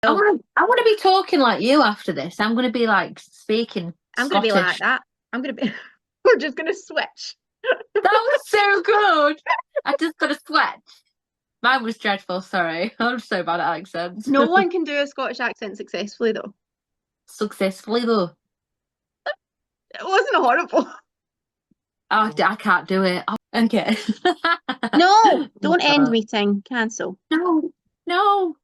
I want to be talking like you after this. I'm going to be like speaking I'm gonna be like Scottish. that. I'm gonna be. We're just gonna switch. That was so good. I just got a sweat. Mine was dreadful. Sorry, I'm so bad at accents. No one can do a Scottish accent successfully, though. Successfully though. It wasn't horrible. Oh, I can't do it. Oh, okay. No, Oh, don't end God. meeting. Cancel. No, no.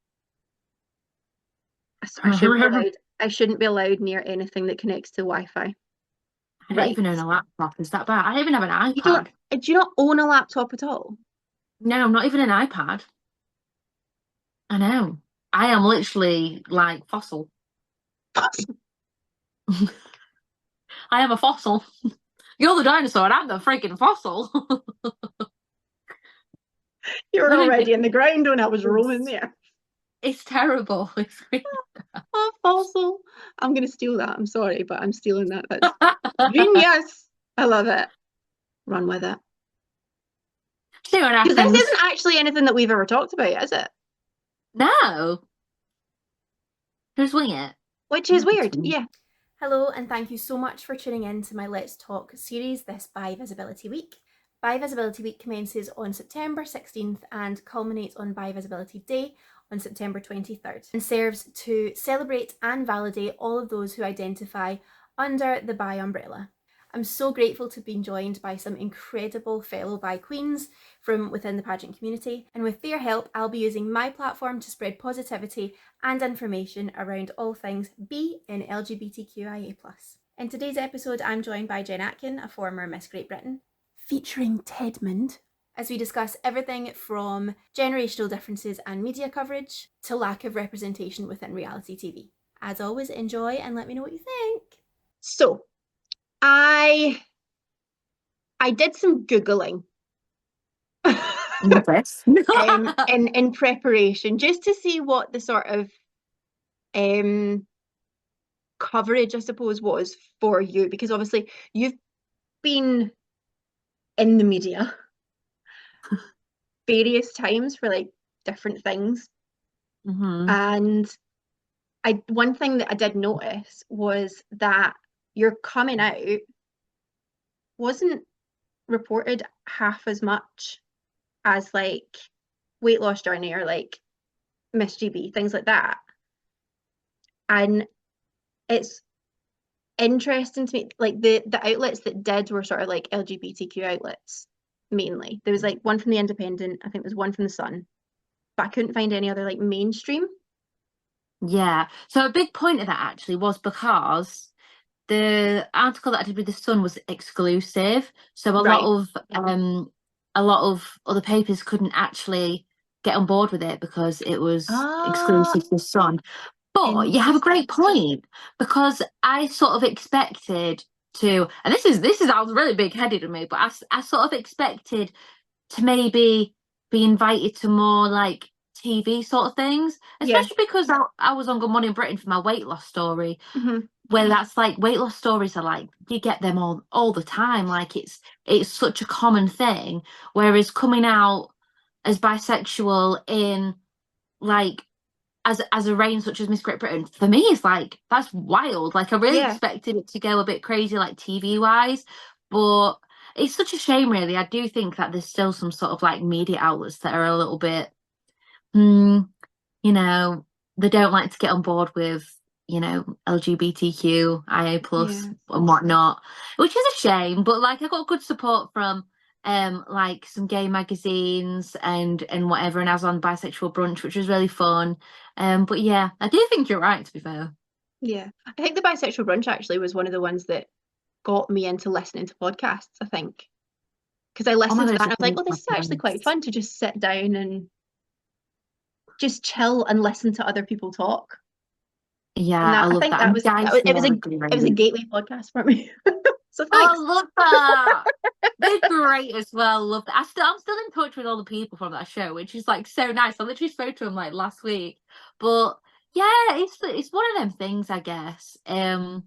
I shouldn't be I allowed. I shouldn't be allowed near anything that connects to Wi-Fi. don't Right. even own a laptop. Is that bad? I don't even have an You don't. iPad. Do you not own a laptop at all? No, not even an iPad. I know. I am literally like fossil. I am a fossil. You're the dinosaur and I'm the freaking fossil. You were already in the ground when I was roaming there. It's terrible. It's really... Oh, fossil. I'm gonna steal that. I'm sorry, but I'm stealing that. That's genius. I love it. Run with it. See what Because this happens. isn't actually anything that we've ever talked about, is it? No, just wing it. Which is Might be weird. too. Yeah. Hello, and thank you so much for tuning in to my Let's Talk series this Bi Visibility Week. Bi Visibility Week commences on September 16th and culminates on Bi Visibility Day on September 23rd and serves to celebrate and validate all of those who identify under the Bi umbrella. I'm so grateful to have been joined by some incredible fellow Bi queens from within the pageant community, and with their help I'll be using my platform to spread positivity and information around all things B in LGBTQIA+. In today's episode I'm joined by Jen Atkin, a former Miss Great Britain, featuring Tedmond, as we discuss everything from generational differences and media coverage to lack of representation within reality TV. As always, enjoy and let me know what you think. So I I did some Googling Yes. in preparation just to see what the sort of um coverage, I suppose, was for you, because obviously you've been in the media various times for like different things. hmm And I one thing that I did notice was that your coming out wasn't reported half as much as like weight loss journey or like Miss GB, things like that. And it's interesting to me, like the outlets that did were sort of like LGBTQ outlets mainly. There was like one from the Independent, I think there's one from the Sun, but I couldn't find any other like mainstream. Yeah. So a big point of that actually was because the article that I did with the Sun was exclusive. So Right. a lot of other papers couldn't actually get on board with it because it was Ah, exclusive to the Sun. But you have a interesting. great point because I sort of expected to, and this is I was really big headed of me, but I sort of expected to maybe be invited to more like TV sort of things, Yeah. especially because I was on Good Morning Britain for my weight loss story, Hmm. where that's like weight loss stories are like you get them all the time, like it's such a common thing. Whereas coming out as bisexual in like as a reign such as Miss Great Britain, for me it's like that's wild. Like I really Yeah. expected it to go a bit crazy like TV wise, but it's such a shame really. I do think that there's still some sort of like media outlets that are a little bit hmm, you know, they don't like to get on board with, LGBTQIA plus Yeah. and whatnot, which is a shame. But like I got good support from like some gay magazines and whatever, and I was on bisexual brunch, which was really fun. But yeah, I do think you're right, to be fair. Yeah. I think the bisexual brunch actually was one of the ones that got me into listening to podcasts, I think. Because I Oh my listened to god, that it's and a I was like, great oh, this is actually quite podcast. fun to just sit down and just chill and listen to other people talk. And Yeah, I that I love think that. that And was that guys, was they are it was a great. gateway podcast for me. So Oh, I thanks. love that. They're great as well. Love that. I'm still in touch with all the people from that show, which is like so nice. I literally spoke to them like last week. But yeah, it's one of them things, I guess. And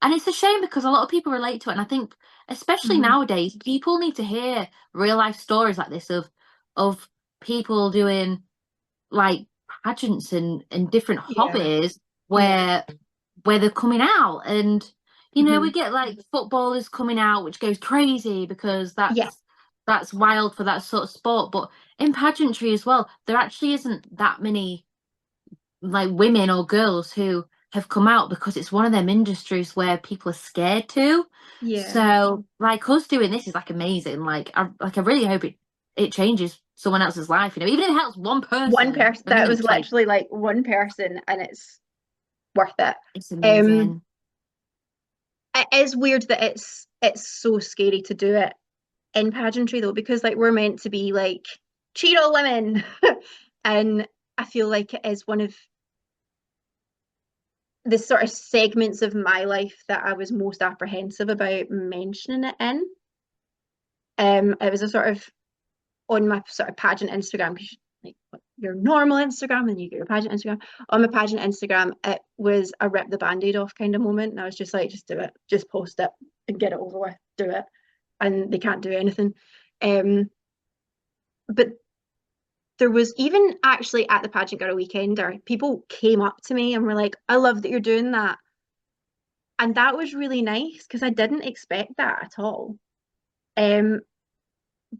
it's a shame because a lot of people relate to it. And I think, especially Mhm. nowadays, people need to hear real life stories like this of people doing like pageants and different Yeah. hobbies where they're coming out. And we get like footballers coming out, which goes crazy because Yeah. that's wild for that sort of sport. But in pageantry as well, there actually isn't that many like women or girls who have come out because it's one of them industries where people are scared to. Yeah. So like us doing this is like amazing. I really hope it changes someone else's life, even if it helps one One person. person, I that think was it's like literally like one person, and it's worth it. it's Um, amazing. it is weird that it's so scary to do it in pageantry though, because like we're meant to be like Cheeto women. And I feel like it is one of the sort of segments of my life that I was most apprehensive about mentioning it in. It was a sort of on my sort of pageant Instagram, because like your normal Instagram and you get your pageant Instagram. On my pageant Instagram, it was a rip the band-aid off kind of moment. And I was just like, just do it, just post it and get it over with, do it. And they can't do anything. But there was even actually at the Pageant Girl Weekender, people came up to me and were like, I love that you're doing that. And that was really nice because I didn't expect that at all. Um,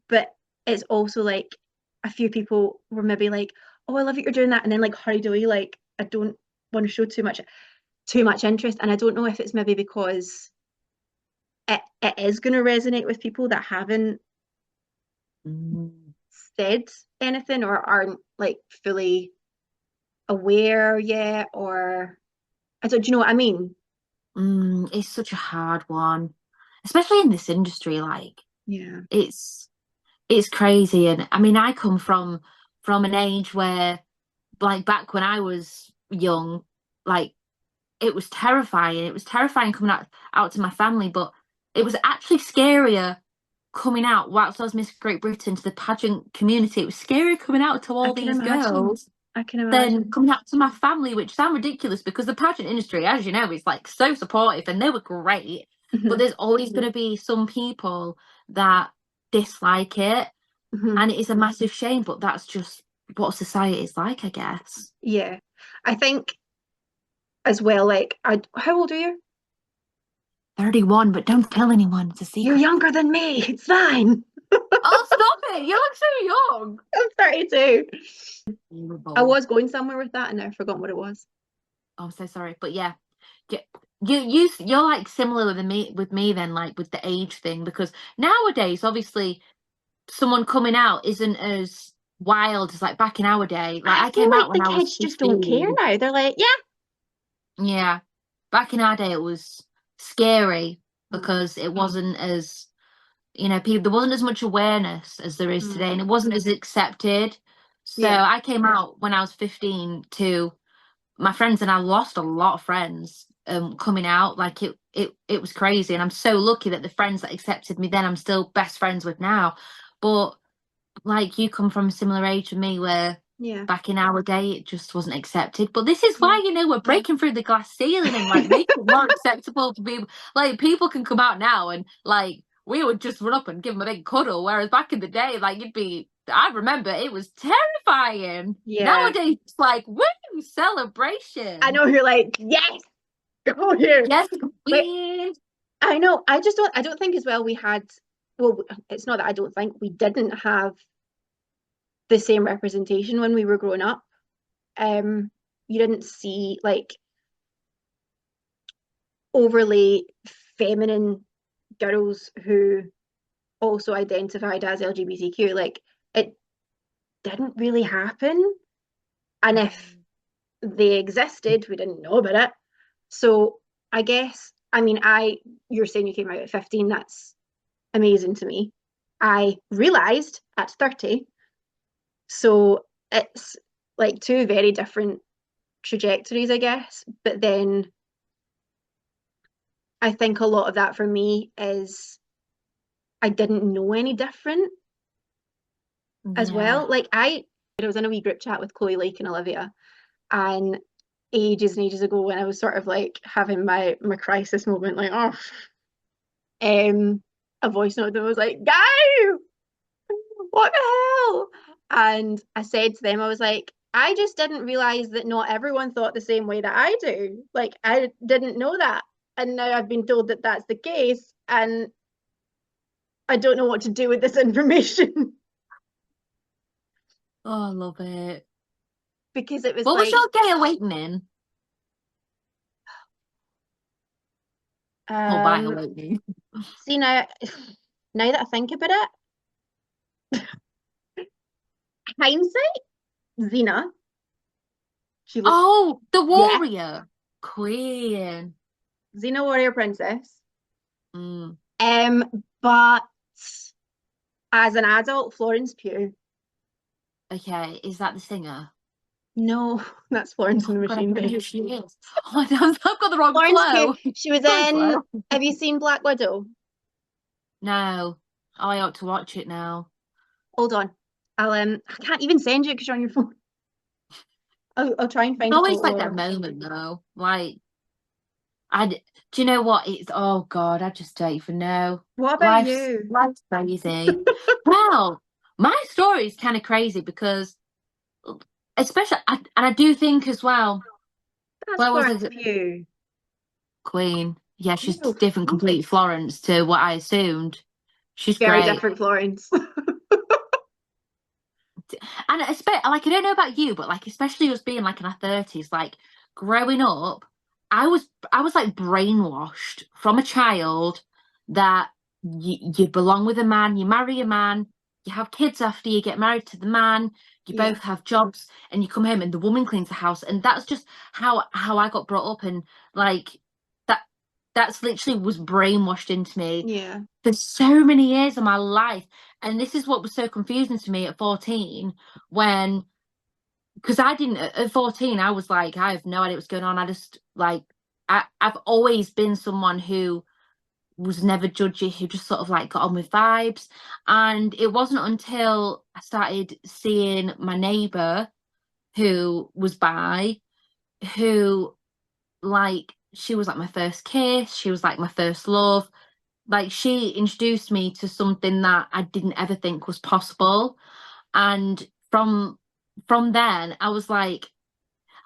but it's also like a few people were maybe like, oh, I love that you're doing that, and then like hurried away, like I don't want to show too much interest. And I don't know if it's maybe because it is going to resonate with people that haven't Mm. said anything or aren't like fully aware yet, or I don't, do you know what I mean? It's such a hard one, especially in this industry. Like Yeah. it's it's crazy, and I mean, I come from an age where, like, back when I was young, like it was terrifying. It was terrifying coming out to my family, but it was actually scarier coming out whilst I was Miss Great Britain to the pageant community. It was scary coming out to I all can these imagine. girls I can than imagine. coming out to my family, which sound ridiculous because the pageant industry, as you know, is like so supportive and they were great. But Hmm. there's always going to be some people that dislike it, Hmm. and it is a massive shame. But that's just what society is like, I guess. Yeah. I think as well, like how old are you? 31, but don't tell anyone. It's a You're secret. younger than me. It's fine. Oh, stop it! You look so young. I'm 32. I Terrible. was going somewhere with that and I forgot what it was. Oh, I'm so sorry, but yeah, you're like similar with me then, like with the age thing, because nowadays, obviously, someone coming out isn't as wild as like back in our day. Like I I feel came like out the when I was kids just don't care 15. now. They're like, yeah. Yeah, back in our day, it was scary Mm. because it wasn't as people there wasn't as much awareness as there is today, and Mm. it wasn't as accepted. So Yeah. I came out when I was 15 to my friends, and I lost a lot of friends coming out. Like it was crazy, and I'm so lucky that the friends that accepted me then I'm still best friends with now. But like you come from a similar age to me where Yeah. back in our day it just wasn't accepted. But this is Yeah. why we're breaking through the glass ceiling and like making it more acceptable to people. Like people can come out now and like we would just run up and give them a big cuddle, whereas back in the day, like I remember it was terrifying. Yeah. Nowadays it's like woo, I celebration. know you're like, yes, go here. Yes, Wait, queen. I know. I don't think as well we had, well, it's not that I don't think we didn't have the same representation when we were growing up. You didn't see like overly feminine girls who also identified as LGBTQ. Like it didn't really happen. And if they existed, we didn't know about it. So I guess, I mean, you're saying you came out at 15, that's amazing to me. I realized at 30. So it's like two very different trajectories, I guess. But then I think a lot of that for me is I didn't know any different as Yeah. well. Like I was in a wee group chat with Chloe Lake and Olivia, and ages and ages ago when I was sort of like having my crisis moment, like, oh, a voice note that was like, guys, what the hell? And I said to them, I was like, I just didn't realize that not everyone thought the same way that I do. Like, I didn't know that. And now I've been told that that's the case. And I don't know what to do with this information. Oh, I love it. Because it was What was like, your gay awakening? Or bi um, awakening? see now, now that I think about it, hindsight, Xena, she looks, Oh, the yeah, warrior queen. Xena Warrior Princess. Mm, But as an adult, Florence Pugh. okay, is that the singer? No, that's Florence and Oh the God, I Machine, don't know babe. who she is. Oh, I've got the wrong Florence Pugh. flow. She was Sorry, in. flow. Have you seen Black Widow? No, I ought to watch it now. Hold on. I can't even send you because you're on your phone. I'll try and find a Always photo like of that her. moment though. Like, do you know what? It's oh God, I just don't even know. What about Life's you? life's crazy. Well, my story is kind of crazy because, especially, and I do think as well. That's Where was Florence it? Pugh. Queen. Yeah, she's No, different, complete Florence to what I assumed. She's very great. different Florence. And especially, like, I don't know about you, but like, especially us being like in our 30s, like growing up, I was like brainwashed from a child that you belong with a man, you marry a man, you have kids after you get married to the man, you Yeah, both have jobs, and you come home and the woman cleans the house, and that's just how I got brought up, and like that that's literally was brainwashed into me yeah, for so many years of my life. And this is what was so confusing to me at 14 when, because I didn't, at 14, I was like, I have no idea what's going on. I just like, I've always been someone who was never judgy, who just sort of like got on with vibes. And it wasn't until I started seeing my neighbour who was bi, who like, she was like my first kiss, she was like my first love, like she introduced me to something that I didn't ever think was possible. And from then I was like,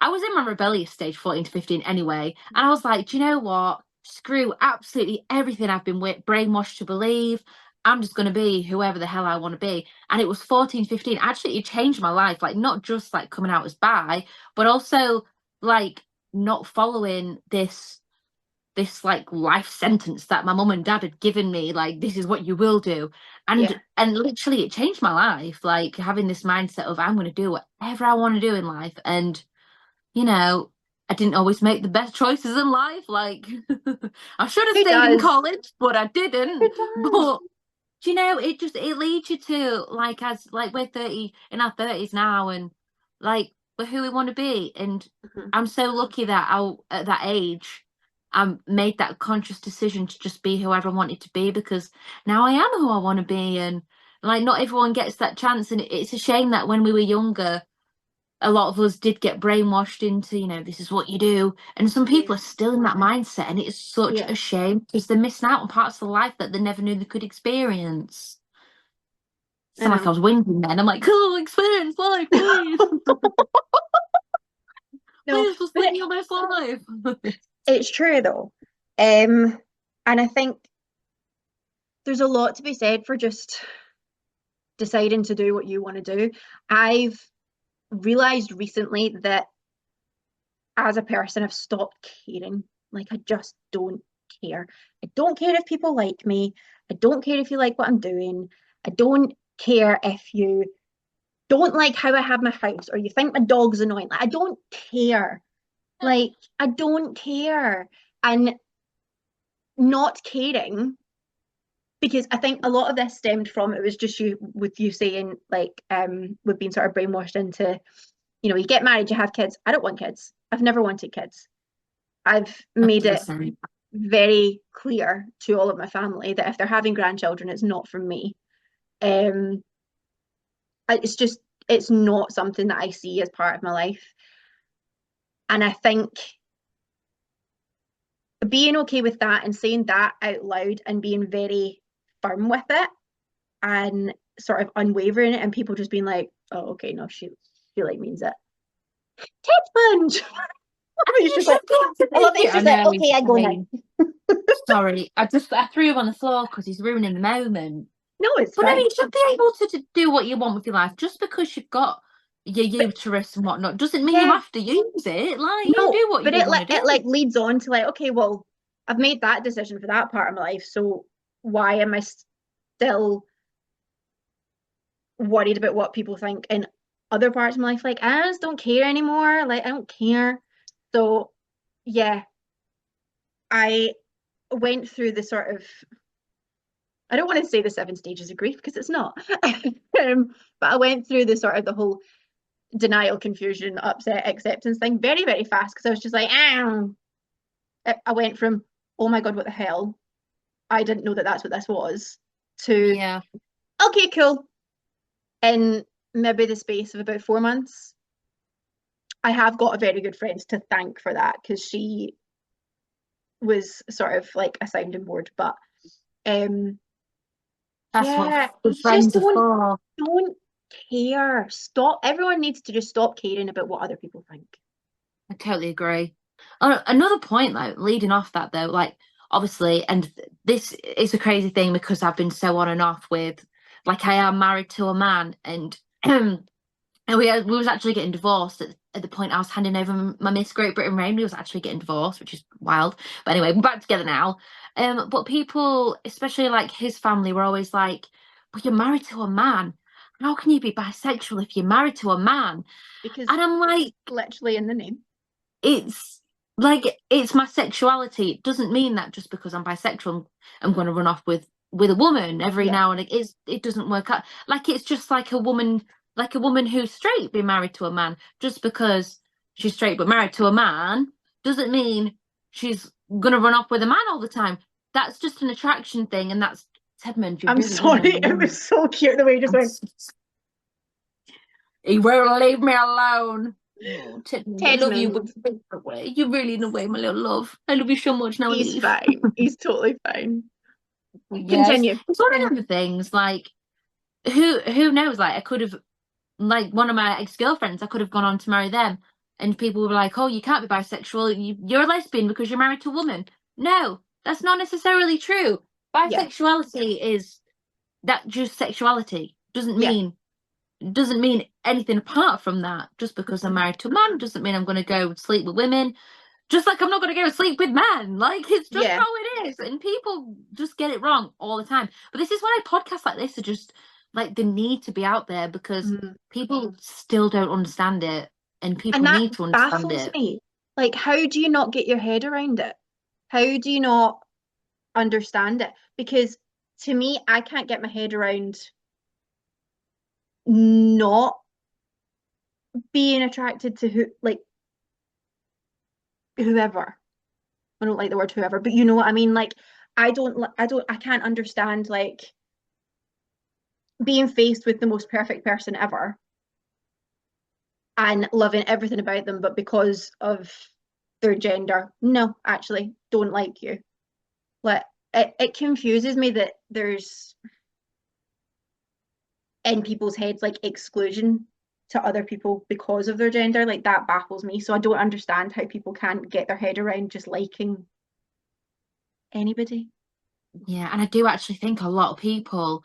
I was in my rebellious stage 14 to 15 anyway, and I was like, do you know what, screw absolutely everything I've been brainwashed to believe. I'm just going to be whoever the hell I want to be. And it was 14, 15. Actually, it changed my life, like not just like coming out as bi, but also like not following this like life sentence that my mum and dad had given me, like this is what you will do. yeah. And literally it changed my life, like having this mindset of I'm going to do whatever I want to do in life. And you know, I didn't always make the best choices in life, like I should have Who stayed in does? college, but I Who didn't. does? But it leads you to like, as like we're 30 in our 30s now, and like we're who we want to be. And Mhm. I'm so lucky that I at that age I made that conscious decision to just be whoever I wanted to be, because now I am who I want to be. And like not everyone gets that chance, and it's a shame that when we were younger a lot of us did get brainwashed into, this is what you do. And some people Yeah, are still in that mindset, and it is such yeah. a shame because they're missing out on parts of life that they never knew they could experience. I Sound like I know. was whinging then. I'm like, oh, experience life, please. No, Please just but leave me on this life. it's true though. And I think there's a lot to be said for just deciding to do what you want to do. I've realized recently that as a person, I've stopped caring. Like, I just don't care. I don't care if people like me. I don't care if you like what I'm doing. I don't care if you don't like how I have my house or you think my dog's annoying. Like, I don't care. Like, I don't care. And not caring, because I think a lot of this stemmed from, it was just you with you saying like we've been sort of brainwashed into, you get married, you have kids. I don't want kids. I've never wanted kids. I've I made feel the it same. very clear to all of my family that if they're having grandchildren, it's not from me. Um, it's just, it's not something that I see as part of my life. And I think being okay with that and saying that out loud and being very firm with it and sort of unwavering, and people just being like, oh, okay, no, she like means it. Ted Sponge. You She's should like, be able to I love make it. it. I She's like, know, he's okay, I go now. fine. Sorry, I threw him on the floor because he's ruining the moment. No, it's But no, fine. you should be able to do what you want with your life. Just because you've got your uterus and whatnot doesn't mean you Yeah, have to use it. Like, you no, do what but you want to it do. like leads on to like, okay, well, I've made that decision for that part of my life, so why am I still worried about what people think in other parts of my life? Like, I just don't care anymore. Like, I don't care. So, yeah, I went through the sort of, I don't want to say the 7 stages of grief because it's not. But I went through the sort of the whole denial, confusion, upset, acceptance thing very, very fast because I was just like, I went from, oh my God, what the hell? I didn't know that that's what this was, to, Yeah. okay, cool. In maybe the space of about 4 months, I have got a very good friend to thank for that because she was sort of like a sounding board. But That's yeah, what good just friends are for. don't care. Stop. Everyone needs to just stop caring about what other people think. I totally agree. Another point, though, leading off that though, like obviously, and this is a crazy thing because I've been so on and off with, like, I am married to a man, and and we was actually getting divorced at the point I was handing over my Miss Great Britain reign. We was actually getting divorced, which is wild. But anyway, we're back together now. But people, especially like his family, were always like, "But you're married to a man. How can you be bisexual if you're married to a man?" Because And I'm like, literally in the name. it's it's my sexuality. It doesn't mean that just because I'm bisexual, I'm going to run off with a woman every Yeah. now and again. It doesn't work out. Like, it's just like a woman who's straight being married to a man. Just because she's straight but married to a man doesn't mean she's going to run off with a man all the time. That's just an attraction thing, and that's Tedmund. You're I'm really sorry. ruining It me. was so cute the way you just went, He won't leave me alone. Oh, Tedmund, I love you, but Tedmund. you're in the way. You're really in the way, my little love. I love you so much. Now He's leave. fine. He's totally fine. Yes, Continue. it's one of them things. Like, who knows? Like, I could have, like, one of my ex-girlfriends, I could have gone on to marry them, and people were like, "Oh, you can't be bisexual. You're a lesbian because you're married to a woman." No, that's not necessarily true. Yeah. Bisexuality is that just sexuality. Yeah. Doesn't mean anything apart from that. Just because I'm married to a man doesn't mean I'm going to go sleep with women. Just like I'm not going to go sleep with men. Like, it's just Yeah. how it is. And people just get it wrong all the time. But this is why podcasts like this are just like they need to be out there because Mm. people still don't understand it and And people that need to understand baffles it. me. Like, how do you not get your head around it? How do you not understand it? Because to me, I can't get my head around not being attracted to whoever. I don't like the word whoever, but you know what I mean? Like, I can't understand like being faced with the most perfect person ever and loving everything about them, but because of their gender, no, actually, don't like you. Like, it confuses me that there's in people's heads like exclusion to other people because of their gender. Like, that baffles me. So I don't understand how people can't get their head around just liking anybody. Yeah, and I do actually think a lot of people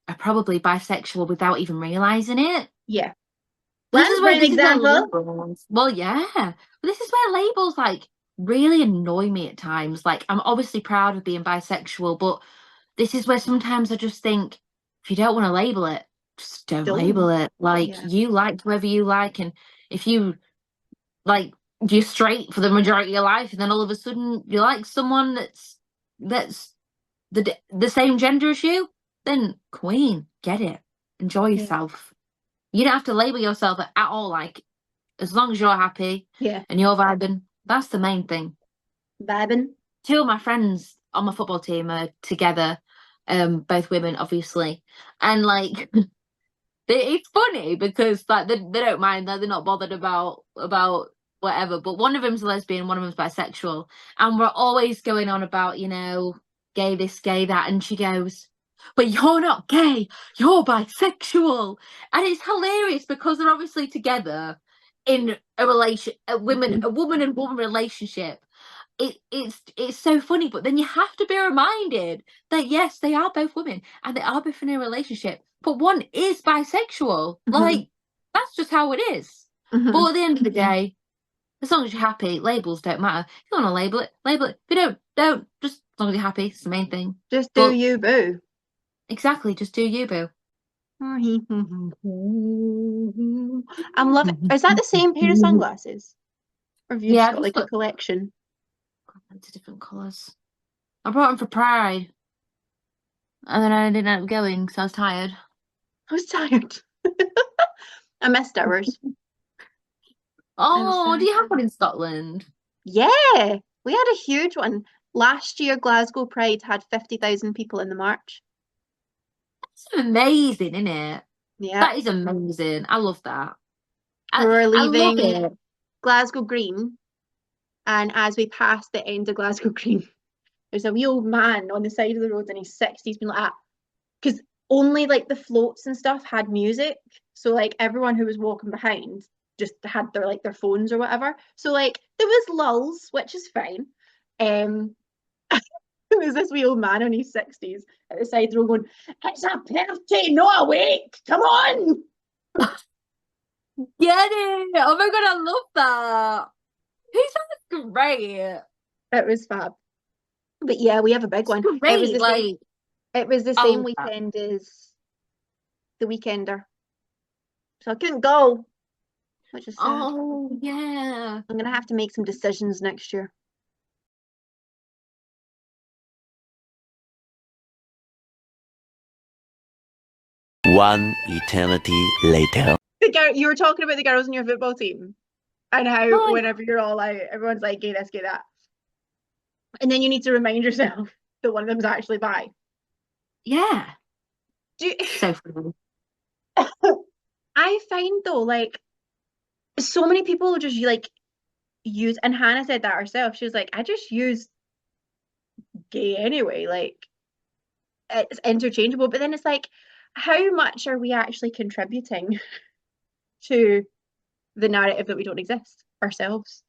are probably bisexual without even realizing it. Yeah. Rand's for an This is where example. labels. Well, yeah, but this is where labels like really annoy me at times. Like, I'm obviously proud of being bisexual, but this is where sometimes I just think if you don't want to label it, just don't label Don't. it. Like, Yeah. you like whoever you like, and if you like you're straight for the majority of your life, and then all of a sudden you like someone that's the same gender as you, then queen, get it, enjoy Yeah. yourself. You don't have to label yourself at all. Like, as long as you're happy Yeah. and you're vibing, that's the main thing. Vibing. Two of my friends on my football team are together, both women, obviously, and like it's funny because like they don't mind that they're not bothered about whatever. But one of them's a lesbian, one of them's bisexual, and we're always going on about gay this, gay that, and she goes, "But you're not gay, you're bisexual," and it's hilarious because they're obviously together in a a woman and woman relationship. It's so funny, but then you have to be reminded that yes, they are both women and they are both in a relationship, but one is bisexual. Like, that's just how it is. But at the end of the day, as long as you're happy, labels don't matter. If you want to label it, label it. If you don't. Just as long as you're happy, it's the main thing. Just do you, boo. Exactly, just do you, boo. I'm loving. Is that the same pair of sunglasses? Or have you just got like a collection? Lots of different colours. I brought them for Pride. And then I didn't end up going because I was tired. I was tired. I missed ours. Oh, do you have one in Scotland? Yeah, we had a huge one. Last year, Glasgow Pride had 50,000 people in the march. That's amazing, isn't it? Yeah. That is amazing. I love that. We were I love leaving it. Glasgow Green, and as we passed the end of Glasgow Green, there's a wee old man on the side of the road in his 60s being like that. Because only like the floats and stuff had music. So like everyone who was walking behind just had their phones or whatever. So like there was lulls, which is fine. There's this wee old man in his 60s at the side of the road going, "It's a party, not a wake. Come on." Get it. Oh my God, I love that. He sounds great. It was fab. But yeah, we have a big one. Great, It was the same. It was the same weekend as the Weekender. So I couldn't go, which is sad. Oh, yeah. I'm gonna have to make some decisions next year. One eternity later. You were talking about the girls in your football team and how whenever you're all out, everyone's like, gay this, gay that. And then you need to remind yourself that one of them's actually bi. Yeah. So funny. I find though, like, so many people just like use, and Hannah said that herself. She was like, I just use gay anyway. Like, it's interchangeable. But then it's like, how much are we actually contributing to the narrative that we don't exist ourselves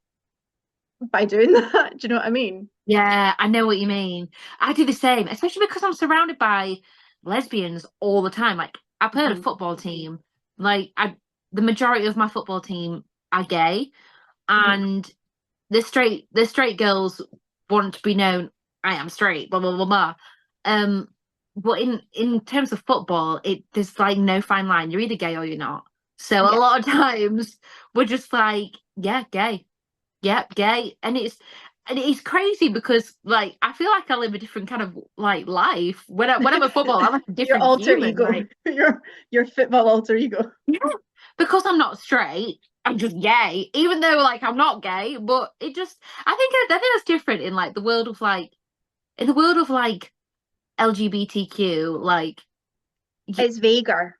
by doing that? Do you know what I mean? Yeah, I know what you mean. I do the same, especially because I'm surrounded by lesbians all the time. Like, I played a football team. Like, the majority of my football team are gay, and the straight girls want to be known. I am straight. Blah blah blah blah. But in terms of football, there's like no fine line. You're either gay or you're not. So a lot of times we're just like, yeah, gay, yep, gay, and it's crazy because like I feel like I live a different kind of like life when I'm a football. I'm like a different your alter human, ego, like, your football alter ego. Yeah, because I'm not straight. I'm just gay, even though like I'm not gay. But I think that's different in like the world of like LGBTQ, like it's vaguer.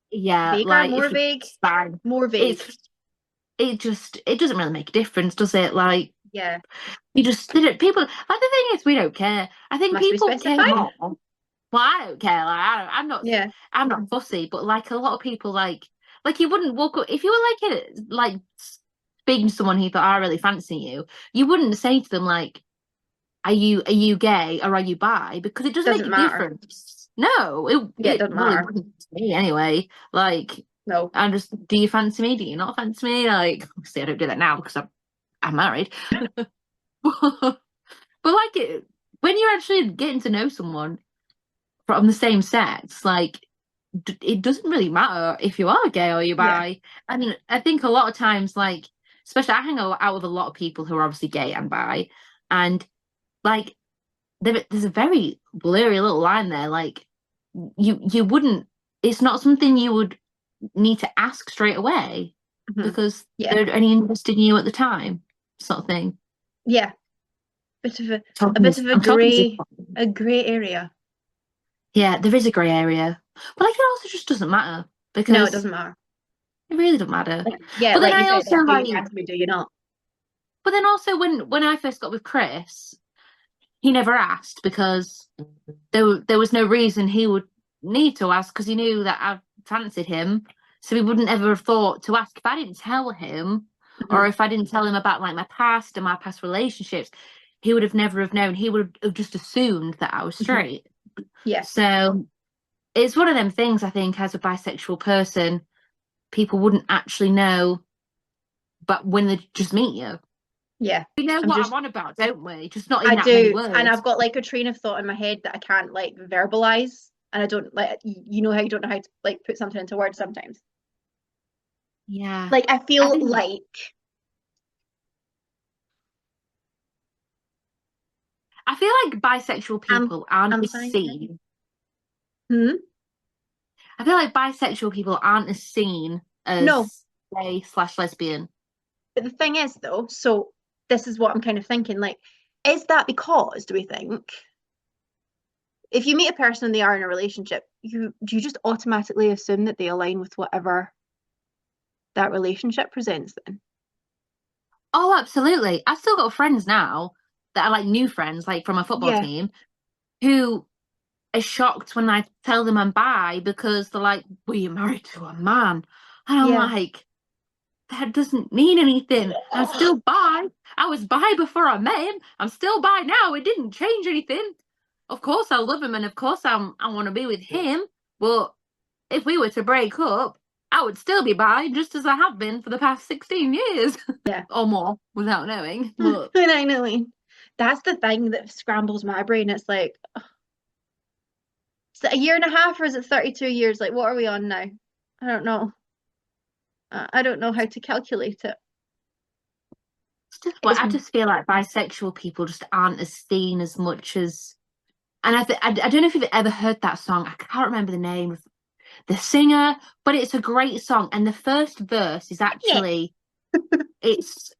Yeah, vaguer, like more vague, fine. more vague. It doesn't really make a difference, does it? Like, yeah, you just people. Like, the thing is, we don't care. I think people care more. Well, I don't care. Like, I'm not. Yeah, I'm not fussy, but like a lot of people, like you wouldn't walk up if you were like speaking to someone who thought, I really fancy you. You wouldn't say to them like, are you gay or are you bi? Because it doesn't make a difference. No, it doesn't really matter wouldn't to me anyway. Like, no, I'm just, do you fancy me? Do you not fancy me? Like, obviously, I don't do that now because I'm married. But like when you're actually getting to know someone from the same sex, like it doesn't really matter if you are gay or you're bi. I mean, I think a lot of times, like, especially I hang out with a lot of people who are obviously gay and bi, and like there's a very blurry little line there. Like you wouldn't. It's not something you would need to ask straight away because they're only interested in you at the time, sort of thing. Yeah, a bit of a gray area. Yeah, there is a grey area, but like it also just doesn't matter because no, it doesn't matter. It really doesn't matter. Yeah, but like then you I said, also like, do you not? But then also when I first got with Chris, he never asked because there was no reason he would need to ask because he knew that I fancied him. So he wouldn't ever have thought to ask. If I didn't tell him, or if I didn't tell him about like my past and my past relationships, he would have never have known. He would have just assumed that I was straight. Yeah. So it's one of them things, I think, as a bisexual person, people wouldn't actually know, but when they just meet you. Yeah. We know what I'm on about, don't we? Just not in I that many do, words. and I've got like a train of thought in my head that I can't like verbalize, and I don't like, you know how you don't know how to like put something into words sometimes. Yeah. Like I feel think- like I feel like bisexual people aren't as fine, seen. Hmm? I feel like bisexual people aren't as seen No. as gay/lesbian. But the thing is though, so this is what I'm kind of thinking, like, is that because, do we think, if you meet a person and they are in a relationship, do you just automatically assume that they align with whatever that relationship presents then? Oh, absolutely. I've still got friends now that are like new friends, like from a football Yeah. team, who are shocked when I tell them I'm bi because they're like, "Were you married to a man?" And I'm Yeah. like, that doesn't mean anything. I'm still bi. I was bi before I met him. I'm still bi now. It didn't change anything. Of course I love him and of course I want to be with him. But if we were to break up, I would still be bi just as I have been for the past 16 years. Yeah. Or more without knowing. But I know. That's the thing that scrambles my brain. It's like, is it a year and a half or is it 32 years? Like, what are we on now? I don't know. I don't know how to calculate it. I just feel like bisexual people just aren't as seen as much as. And I don't know if you've ever heard that song. I can't remember the name of the singer, but it's a great song. And the first verse is actually,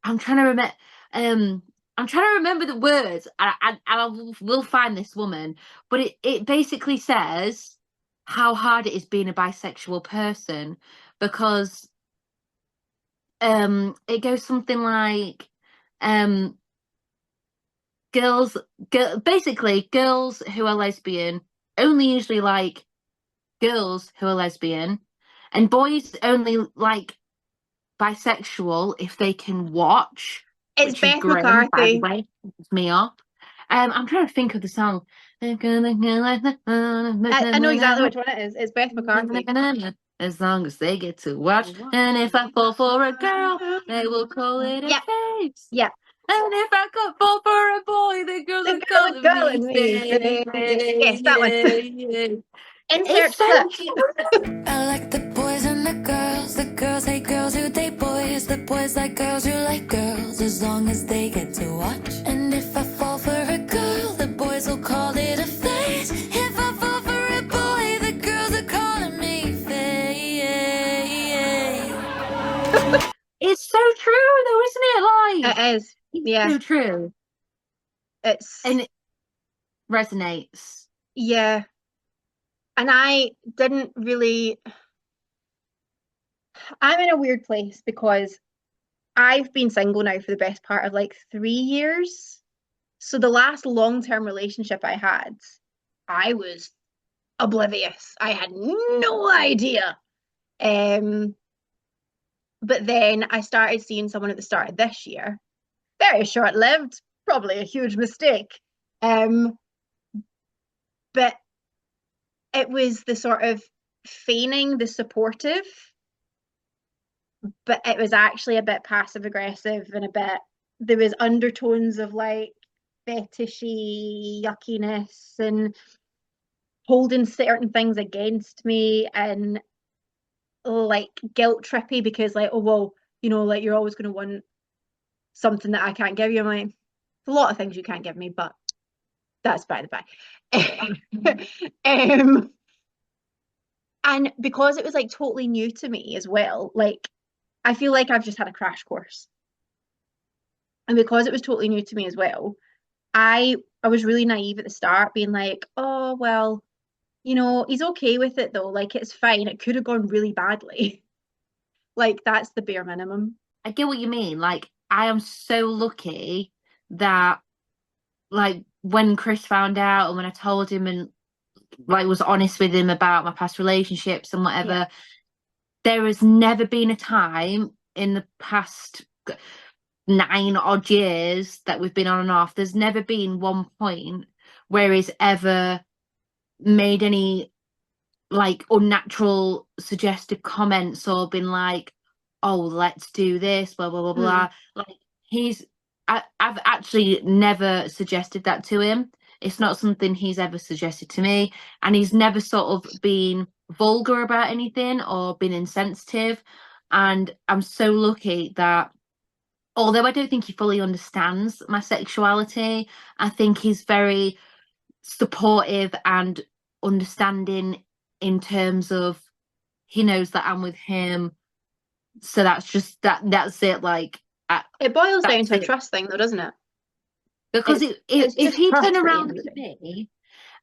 I'm trying to remember. I'm trying to remember the words. I will find this woman, but it basically says how hard it is being a bisexual person because it goes something like basically girls who are lesbian only usually like girls who are lesbian, and boys only like bisexual if they can watch, It's which is Beth great, by the McCarthy. way. It's me off. I'm trying to think of the song. I know exactly which one it is. It's Beth McCarthy. As long as they get to watch. And if I fall for a girl, they will call it a phase. Yeah. And if I could fall for a boy, the girls The are girl calling me me. Yes, that one. Insert It's so clip. I like the boys and the girls hate girls who date boys, the boys like girls who like girls, as long as they get to watch. And if I fall for a girl, the boys will call it a phase. If I fall for a boy, the girls are calling me phase. It's so true, though, isn't it? Like, It is. Yeah. so true. And it resonates. Yeah. And I didn't really. I'm in a weird place because I've been single now for the best part of like 3 years. So the last long-term relationship I had, I was oblivious. I had no idea. But then I started seeing someone at the start of this year. Very short-lived, probably a huge mistake. But it was the sort of feigning the supportive, but it was actually a bit passive aggressive and there was undertones of like fetishy yuckiness and holding certain things against me and like guilt trippy because like, oh well, like you're always going to want something that I can't give you. I'm like, a lot of things you can't give me, but that's by the by. And because it was like totally new to me as well, like I feel like I've just had a crash course. And because it was totally new to me as well, I was really naive at the start, being like, oh well, he's okay with it though. Like it's fine. It could have gone really badly. Like that's the bare minimum. I get what you mean. Like, I am so lucky that, like, when Chris found out and when I told him and like was honest with him about my past relationships and whatever, there has never been a time in the past 9 odd years that we've been on and off, there's never been one point where he's ever made any like unnatural suggestive comments or been like, oh, let's do this, blah blah blah blah. Like I've actually never suggested that to him. It's not something he's ever suggested to me, and he's never sort of been vulgar about anything or been insensitive. And I'm so lucky that, although I don't think he fully understands my sexuality, I think he's very supportive and understanding in terms of he knows that I'm with him. So that's just that's it. Like It boils down that's to a it. trust thing, though, doesn't it? Because it's if just he trust turned at the around end of to the day. me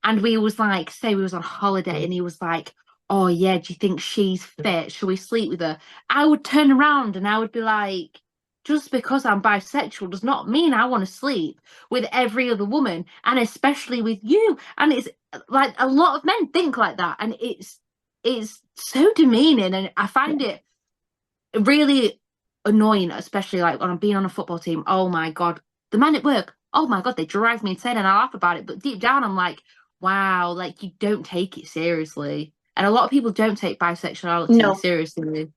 and we was like, say we was on holiday and he was like, oh yeah, do you think she's fit? Shall we sleep with her? I would turn around and I would be like, just because I'm bisexual does not mean I want to sleep with every other woman, and especially with you. And it's like a lot of men think like that, and it's so demeaning, and I find it really annoying, especially like when I'm being on a football team. Oh my God, the men at work, oh my God, they drive me insane and I laugh about it. But deep down, I'm like, wow, like you don't take it seriously. And a lot of people don't take bisexuality No. seriously.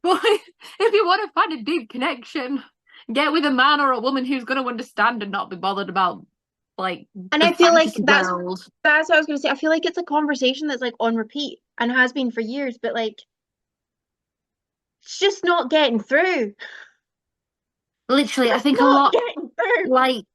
But if you want to find a deep connection, get with a man or a woman who's going to understand and not be bothered about like And the I feel like fantasy that's world. what I was going to say. I feel like it's a conversation that's like on repeat and has been for years, but like it's just not getting through. Literally, I It's think not getting through. like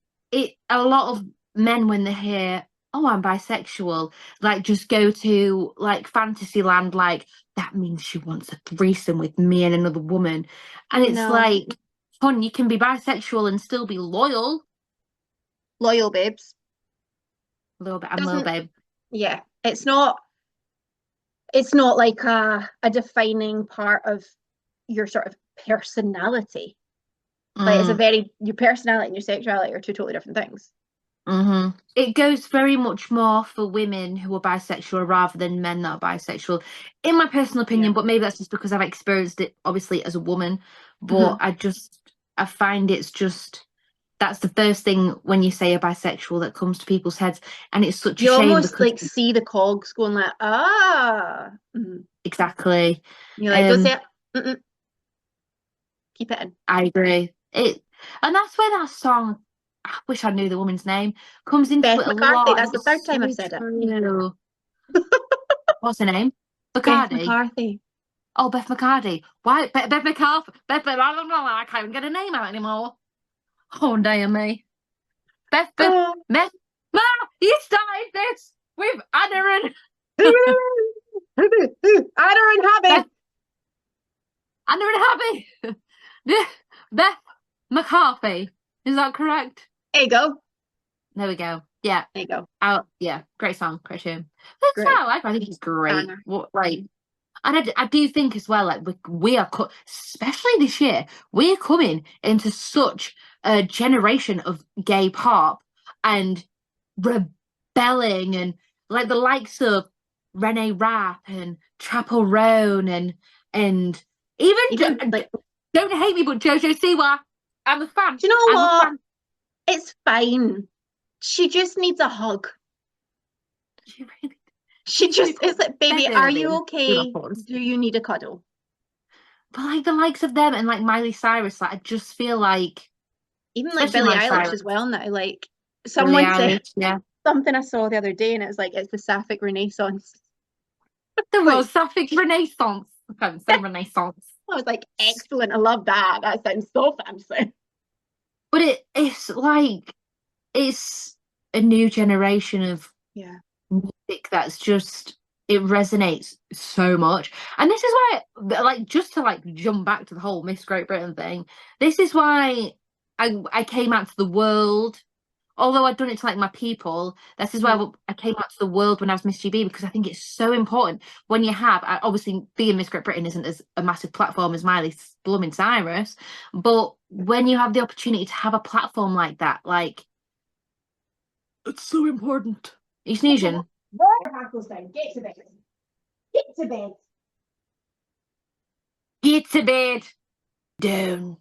a lot of men when they hear, oh, I'm bisexual, like just go to like fantasy land, like that means she wants a threesome with me and another woman. And it's No. like, fun, you can be bisexual and still be loyal. Loyal babes. A little bit, I'm loyal, babe. Yeah, it's not like a defining part of your sort of personality. Like it's a very, your personality and your sexuality are two totally different things. It goes very much more for women who are bisexual rather than men that are bisexual, in my personal opinion. But maybe that's just because I've experienced it, obviously, as a woman. But I find it's just, that's the first thing when you say a bisexual that comes to people's heads, and it's such a You shame almost because like see the cogs going like, exactly. You're like, don't say it. Keep it in. I agree. And that's where that song, I wish I knew the woman's name, comes into Beth it a McCarthy. lot. That's And the third it's time I've so said it. true. What's her name? Beth McCarthy. McCarthy. Oh, Beth McCarthy. Why? Beth McCarthy. I can't even get a name out anymore. Oh, dear me. Beth. Oh. Ma, you started this with Anna and Anna and Happy. Anna and Happy. Beth McCarthy. Is that correct? There you go. There we go. Yeah. There you go. Yeah. Great song. Great tune. That's Great. how I think he's great. Anna. Like, and I do think as well, like we are, especially this year, we're coming into such a generation of gay pop and rebelling, and like the likes of Renee Rapp and Chapel Roan and even like, don't hate me, but Jojo Siwa. I'm a fan. Do you know I'm what? a fan. It's fine. She just needs a hug. She just is like, baby, are you okay? Do you need a cuddle? But like the likes of them and like Miley Cyrus, like I just feel like even like Billie Eilish as well now. Like someone said something I saw the other day, and it was like it's the Sapphic Renaissance. The was Sapphic Renaissance. I can't say Renaissance. I was like, excellent. I love that. That sounds so fancy. But it's like it's a new generation of music that's just, it resonates so much. And this is why, like, just to like jump back to the whole Miss Great Britain thing, this is why I came out to the world. Although I'd done it to like my people, this is why I came out to the world when I was Miss GB, because I think it's so important when you have, obviously being Miss Great Britain isn't as a massive platform as Miley Blooming Cyrus, but when you have the opportunity to have a platform like that, like, it's so important. Are you sneezing? Get to bed. Get to bed. Get to bed. Down.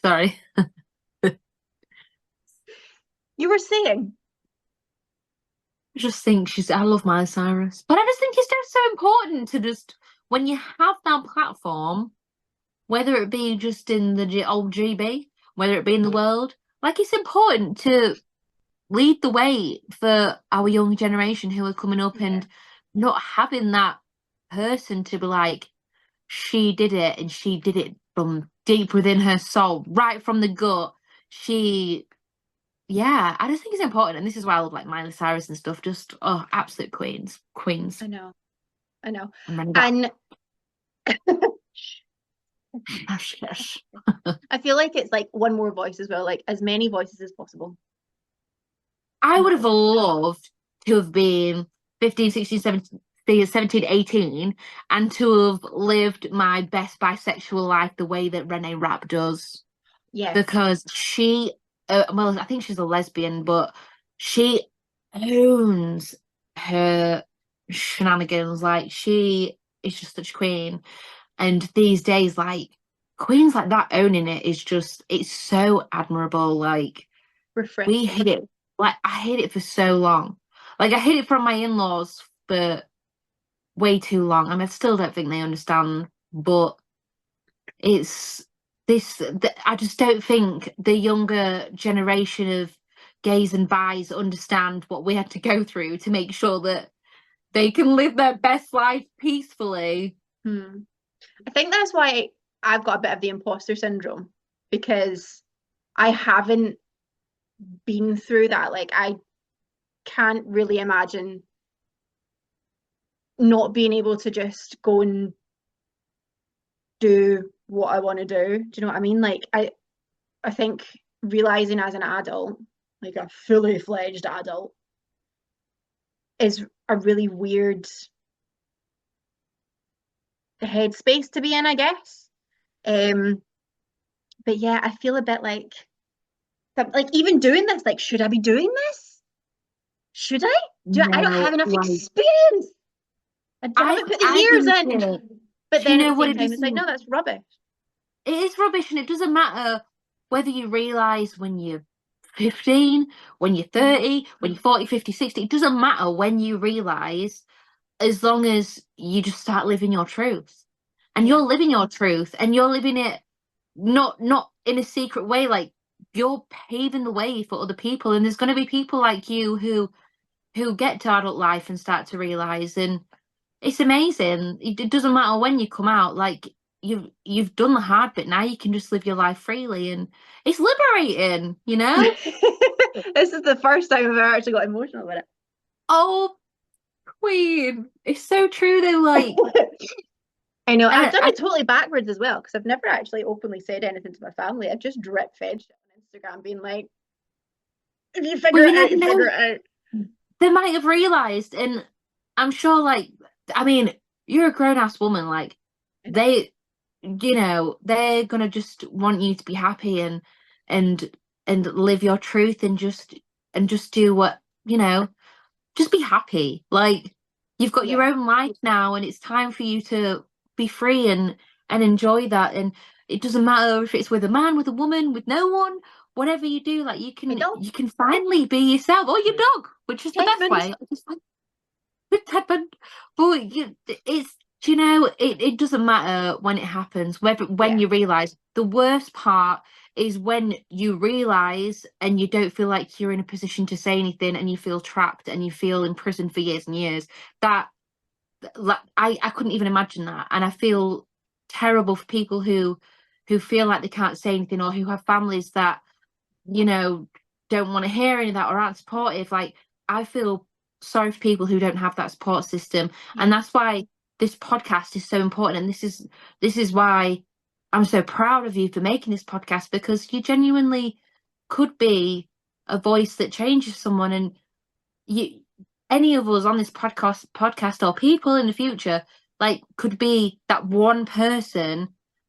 Sorry. You were saying? I just think I love Miley Cyrus. But I just think it's just so important to just, when you have that platform, whether it be just in the old GB, whether it be in the world, like it's important to lead the way for our young generation who are coming up and not having that person to be like, she did it and she did it from deep within her soul, right from the gut. I just think it's important. And this is why I love like Miley Cyrus and stuff. Just, absolute queens. Queens. I know. And I feel like it's like one more voice as well, like as many voices as possible. I would have loved to have been 15, 16, 17, 18 and to have lived my best bisexual life the way that Renee Rapp does. Yeah. Because she, I think she's a lesbian, but she owns her shenanigans. Like, she is just such a queen. And these days, like, queens like that owning it is just, it's so admirable. Like, refreshing. We hid it. Like, I hid it for so long. Like, I hid it from my in-laws for way too long. I mean, I still don't think they understand, but it's this, I just don't think the younger generation of gays and bis understand what we had to go through to make sure that they can live their best life peacefully. I think that's why I've got a bit of the imposter syndrome, because I haven't been through that. Like, I can't really imagine not being able to just go and do what I want to do. Do you know what I mean? Like, I think realizing as an adult, like a fully fledged adult, is a really weird headspace to be in, I guess. But yeah, I feel a bit like even doing this, like, should I be doing this? Should I? I don't have enough experience. I haven't put the years in. But then at the same time, it's like, no, that's rubbish. It is rubbish, and it doesn't matter whether you realise when you're 15, when you're 30, when you're 40, 50, 60. It doesn't matter when you realise, as long as you just start living your truth. And you're living your truth, and you're living it not in a secret way. Like, you're paving the way for other people, and there's going to be people like you who get to adult life and start to realise, and it's amazing. It doesn't matter when you come out. Like, you've done the hard bit. Now you can just live your life freely, and it's liberating, you know? This is the first time I've ever actually got emotional with it. Oh, queen. It's so true though, like. I know. I've done it totally backwards as well, because I've never actually openly said anything to my family. I've just drip fed shit on Instagram being like, if you figure it out, you figure it out. They might have realised, and I'm sure, like, I mean, you're a grown-ass woman, like, they're gonna just want you to be happy and live your truth and just do what, just be happy. Like, you've got your own life now, and it's time for you to be free and enjoy that. And it doesn't matter if it's with a man, with a woman, with no one, whatever you do, like, you can finally be yourself, or your dog, which is the best way. With Tedmund, but it doesn't matter when it happens. When you realise, the worst part is when you realise and you don't feel like you're in a position to say anything, and you feel trapped and you feel imprisoned for years and years. That, like, I couldn't even imagine that, and I feel terrible for people who feel like they can't say anything, or who have families that don't want to hear any of that or aren't supportive. Like, I feel sorry for people who don't have that support system, and that's why this podcast is so important. And this is why I'm so proud of you for making this podcast, because you genuinely could be a voice that changes someone. And any of us on this podcast or people in the future, like, could be that one person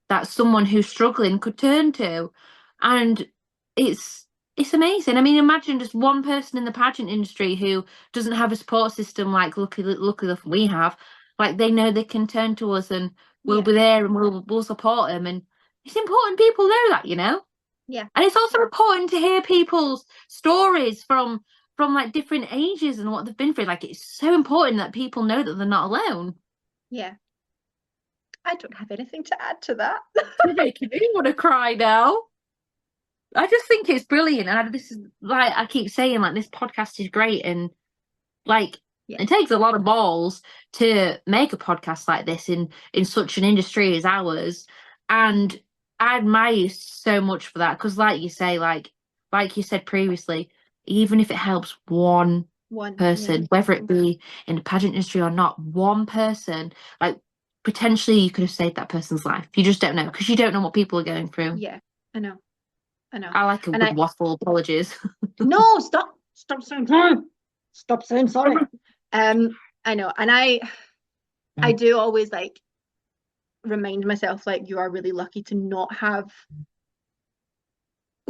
that someone who's struggling could turn to. And it's amazing. I mean, imagine just one person in the pageant industry who doesn't have a support system like luckily we have. Like, they know they can turn to us and we'll be there and we'll support them. And it's important people know that, you know. Yeah. And it's also important to hear people's stories from like different ages and what they've been through. Like, it's so important that people know that they're not alone. Yeah. I don't have anything to add to that. You're making me want to cry now. I just think it's brilliant, and this is like I keep saying, like, this podcast is great, and like it takes a lot of balls to make a podcast like this in such an industry as ours, and I admire you so much for that, because like you say, like you said previously, even if it helps one person, whether it be in the pageant industry or not, one person, like potentially you could have saved that person's life. You just don't know, because you don't know what people are going through. Yeah, I know. I like a good waffle. Apologies. No, stop saying sorry. Stop saying sorry. I know, and I do always like remind myself, like, you are really lucky to not have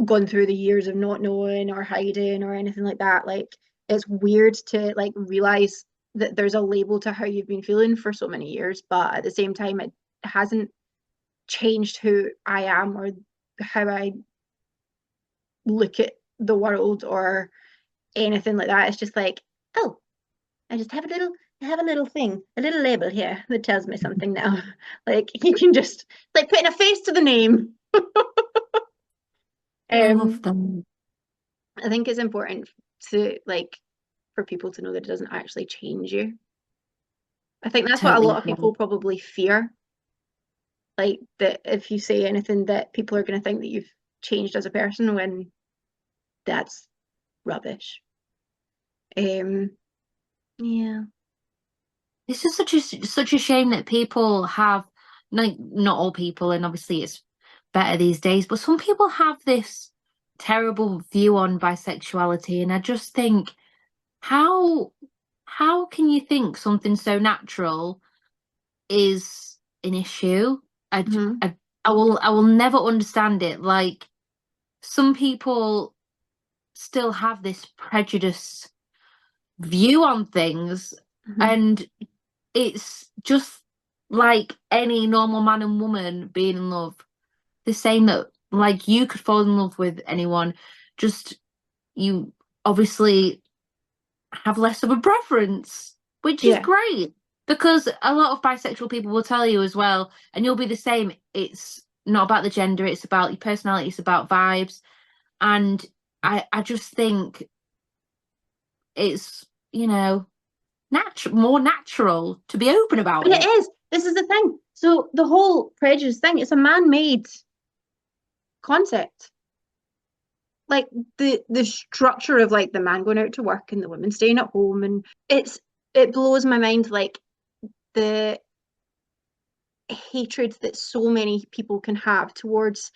gone through the years of not knowing or hiding or anything like that. Like, it's weird to like realize that there's a label to how you've been feeling for so many years, but at the same time, it hasn't changed who I am or how I look at the world or anything like that. It's just like, oh, I just have a little thing, a little label here that tells me something now. Like, you can just like putting a face to the name. I love them. I think it's important to like for people to know that it doesn't actually change you. I think that's what a lot of people probably fear. Like, that if you say anything, that people are going to think that you've changed as a person, when that's rubbish. Yeah. It's just such a shame that people have, like, not all people, and obviously it's better these days, but some people have this terrible view on bisexuality, and I just think, how can you think something so natural is an issue? I will never understand it. Like, some people still have this prejudice view on things, and it's just like any normal man and woman being in love. The same that, like, you could fall in love with anyone, just you obviously have less of a preference, which is great, because a lot of bisexual people will tell you as well, and you'll be the same. It's not about the gender, it's about your personality, it's about vibes. And I just think it's, you know, more natural to be open about it. It is. This is the thing. So the whole prejudice thing, it's a man-made concept. Like, the structure of like the man going out to work and the woman staying at home, and it blows my mind, like the hatred that so many people can have towards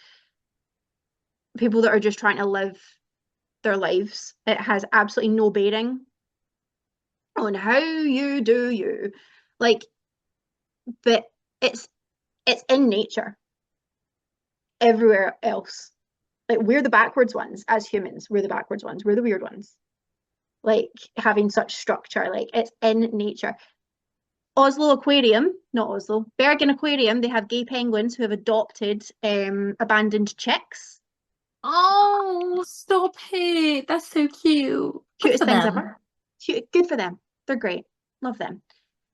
people that are just trying to live their lives. It has absolutely no bearing on how you do you. Like, but it's in nature everywhere else. Like, we're the backwards ones as humans. We're the backwards ones. We're the weird ones. Like, having such structure, like, it's in nature. Bergen Aquarium, they have gay penguins who have adopted abandoned chicks. Oh, stop it. That's so cute. Cutest things ever. Good for them. They're great. Love them.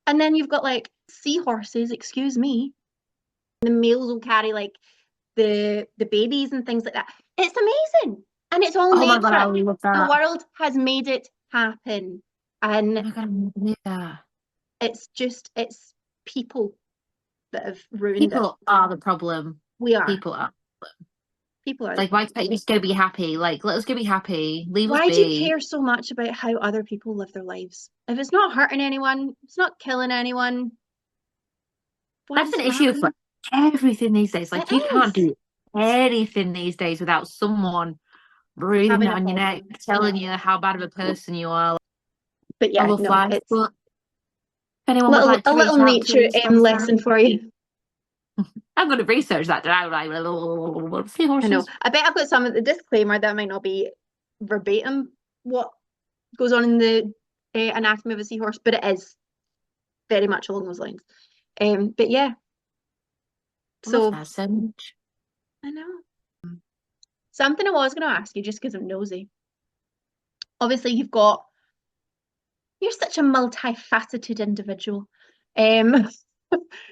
And then you've got like seahorses, excuse me. The males will carry like the babies and things like that. It's amazing. And it's all nature. My God, I love that. The world has made it happen. And oh my God, I love that. It's people that have ruined it. People are the problem. We are. People are. People are. Like, why can't you just go be happy? Like, let us go be happy. Leave us be. Why do you care so much about how other people live their lives? If it's not hurting anyone, it's not killing anyone. That's an issue for everything these days. Like, you can't do anything these days without someone breathing on your neck, telling you how bad of a person you are. But yeah, life. It's but if anyone would like to a little nature lesson for you. I'm going to research that. I know. I bet I've got some of the disclaimer that might not be verbatim what goes on in the anatomy of a seahorse, but it is very much along those lines. But yeah, I love So that so much. I know. Something I was going to ask you just because I'm nosy. Obviously, you're such a multifaceted individual. Um,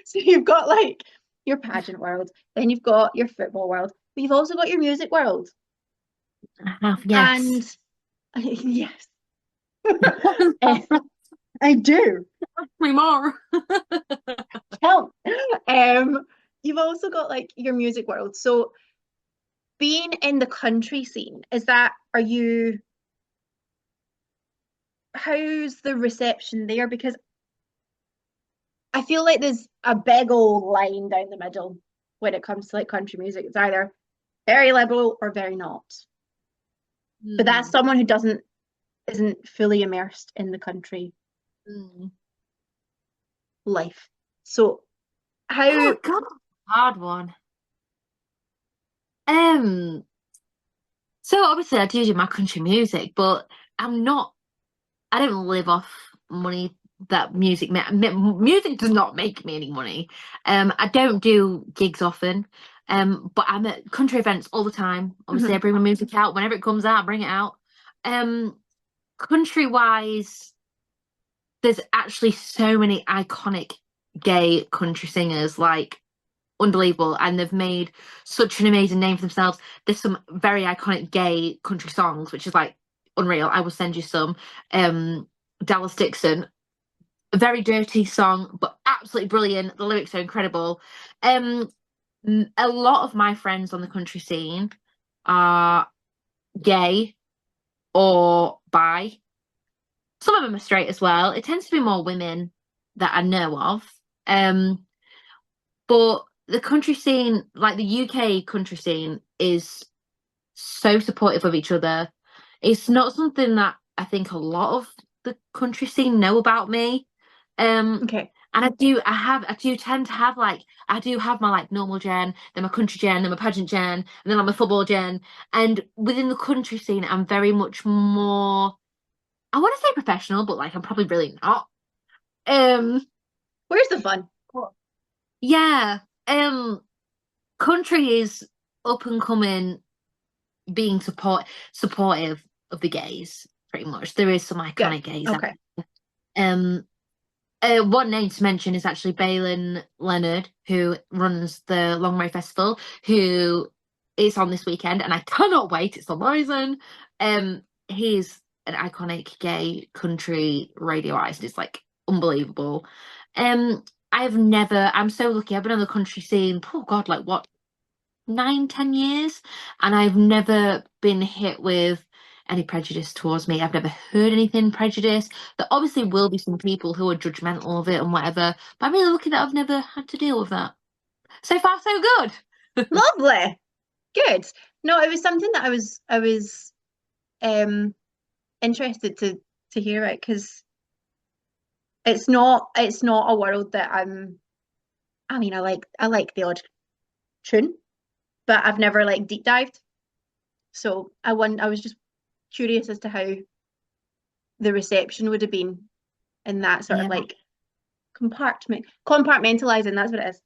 so you've got like your pageant world, then you've got your football world, but you've also got your music world. I have, And yes. yes, eh, I do. Me more. Help. You've also got like your music world. So being in the country scene, how's the reception there? Because I feel like there's a big old line down the middle when it comes to like country music. It's either very liberal or very not. But that's Mm, someone who isn't fully immersed in the country mm. life. So how Oh God, hard one. Um, so obviously I do my country music, but I'm not. I don't live off money that music does not make me any money. I don't do gigs often. But I'm at country events all the time. Obviously, I Mhm. bring my music out whenever it comes out. I bring it out. Um, country wise, there's actually so many iconic gay country singers, like unbelievable, and they've made such an amazing name for themselves. There's some very iconic gay country songs, which is like unreal. I will send you some. Dallas Dixon, a very dirty song, but absolutely brilliant. The lyrics are incredible. Um, a lot of my friends on the country scene are gay or bi. Some of them are straight as well. It tends to be more women that I know of. Um, but the country scene, like the UK country scene, is so supportive of each other. It's not something that I think a lot of the country scene know about me. Okay. And I do tend to have like, I do have my like normal gen, then my country gen, then my pageant gen, and then I'm a football gen. And within the country scene, I'm very much more, I want to say professional, but like I'm probably really not. Um, Where's the fun? yeah. Um, country is up and coming, being supportive of the gays, pretty much. There is some Good. iconic gays out Okay. there. One name to mention is actually Balin Leonard, who runs the Longray Festival, who is on this weekend, and I cannot wait. It's amazing. He's an iconic gay country radio artist. It's like unbelievable. I'm so lucky. I've been on the country scene, oh God, like what, 9, 10 years, and I've never been hit with any prejudice towards me. I've never heard anything prejudiced. There obviously will be some people who are judgmental of it and whatever, but I'm really lucky that I've never had to deal with that. So far, so good. Lovely. Good. No, it was something that I was um interested to hear it because it's not a world that I mean I like the odd tune, but I've never like deep dived. So I was just curious as to how the reception would have been in that sort of Yeah. like compartmentalizing, that's what it is.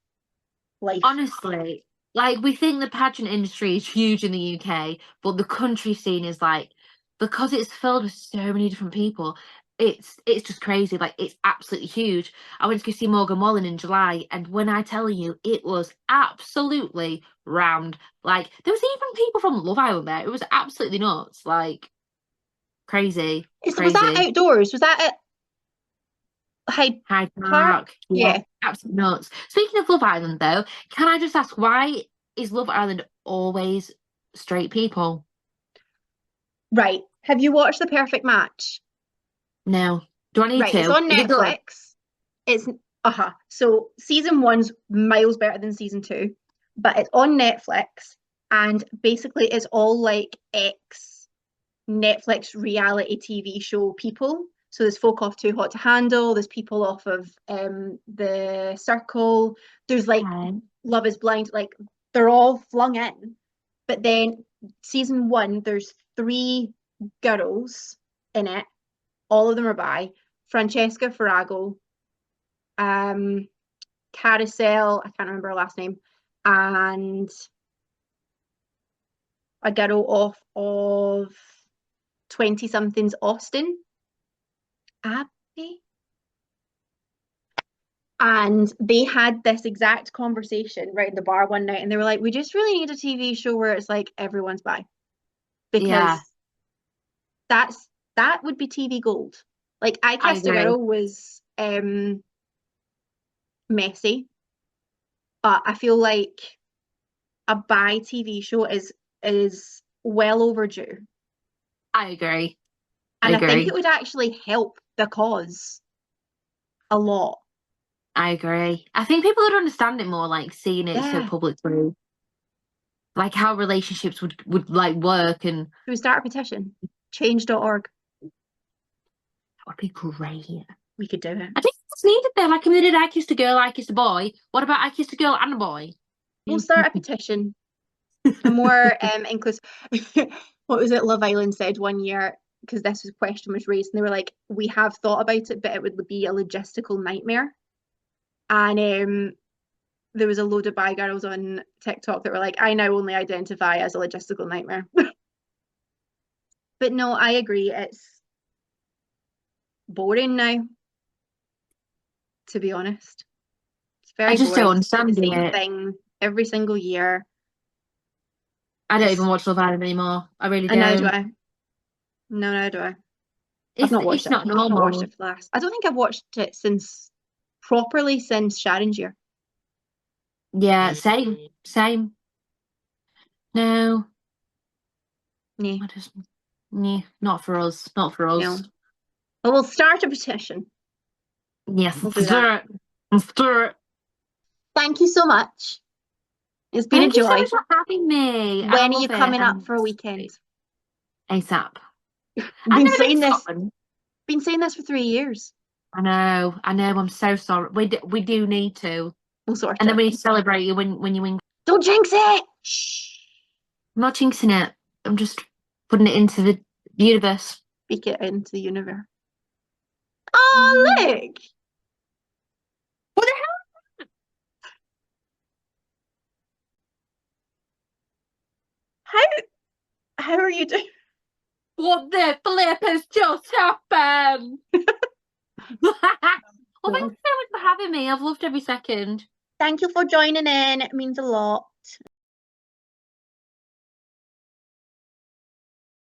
Life. Honestly, like we think the pageant industry is huge in the UK, but the country scene is like, because it's filled with so many different people, it's just crazy. Like it's absolutely huge. I went to go see Morgan Wallen in July, and when I tell you, it was absolutely rammed. Like there was even people from Love Island there. It was absolutely nuts. Like crazy, Was that crazy. outdoors? Was that at Hyde Hyde Park? Park, yeah, Yeah. absolutely nuts. Speaking of Love Island, though, can I just ask, why is Love Island always straight people? Right. Have you watched The Perfect Match? No. Do I need Right, it's to? on Is it good? Netflix. It's So season one's miles better than season two, but it's on Netflix, and basically it's all like ex Netflix reality TV show people. So there's folk off Too Hot to Handle, there's people off of The Circle, there's like Okay. Love is Blind, like they're all flung in. But then season one, there's three girls in it. All of them are bi. Francesca Farrago, um, Carousel, I can't remember her last name, and a girl off of 20-somethings Austin, Abby. And they had this exact conversation right in the bar one night, and they were like, we just really need a TV show where it's like everyone's bi. Because that would be TV gold. Like I Kissed a Girl was messy, but I feel like a bi TV show is well overdue. I agree. And I think it would actually help the cause a lot. I agree. I think people would understand it more, like seeing it so Yeah. publicly, like how relationships would like work, and Should we start a petition? Change.org. that would be great. We could do it. I think it's needed there. Like, I mean, they did I Kissed a Girl, I Kissed a Boy. What about I Kissed a Girl and a Boy? We'll start a petition. A more inclusive. What was it Love Island said one year, because this question was raised, and they were like, we have thought about it, but it would be a logistical nightmare. And there was a load of bi girls on TikTok that were like, I now only identify as a logistical nightmare. But no, I agree. It's boring now, to be honest. It's very I just boring. don't It's like understand the same it. thing every single year. I don't even watch Love Island anymore. I really And now don't. do I. No, now do I. I've It's not watched it's it. not I've not watched normal. it for the last. I don't think I've watched it properly since Sharon's year. Yeah, same. No, Yeah. I just, yeah, not for us. Not for us. No. Well, we'll start a petition. Yes, We'll do let's do that. it. Let's do it. Thank you so much. It's been Thank a you so joy. much for having me. I When are you love it. coming up for a weekend? ASAP. I've I've been never been saying to this. Scotland. Been saying this for 3 years. I know. I'm so sorry. We do need to. We'll sort And it. then we need to celebrate you when you win. Don't jinx it. Shh. I'm not jinxing it. I'm just putting it into the universe. Speak it into the universe. Oh, look. What the hell? How are you doing? What the flip has just happened? Well, thank you so much for having me. I've loved every second. Thank you for joining in. It means a lot.